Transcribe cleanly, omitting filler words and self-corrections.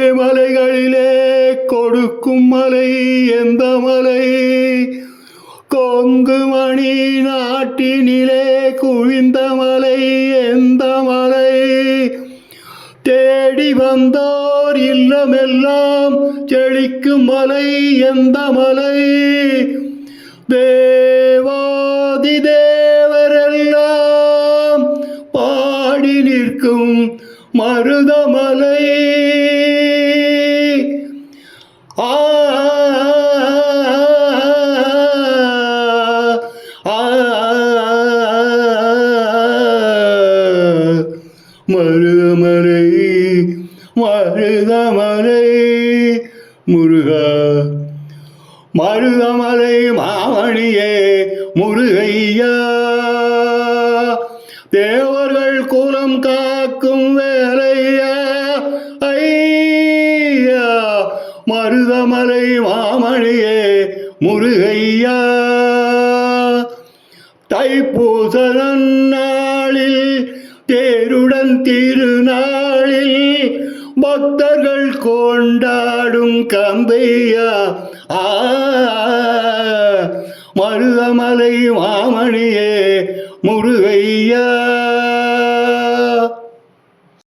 ஏழுமலைகளிலே கொடுக்கும் மலை எந்த மலை? கொங்குமணி நாட்டினிலே குவிந்த மலை எந்த மலை? தேடி வந்தோர் இல்லமெல்லாம் செழிக்கும் மலை எந்த மலை? தேவாதி தேவரெல்லாம் பாடி நிற்கும் மருதமலை. மருதமலை மருதமலை முருகா, மருதமலை மாமணியே முருகையா, தேவர்கள் குலம் காக்கும் வேலையா ஐயா. மருதமலை மாமணியே முருகையா, தைப்பூச நன்னாளில் தேருடன் திருநாளில் பக்தர்கள் கொண்டாடும் கந்தையா. மருதமலை மாமணியே முருகையா.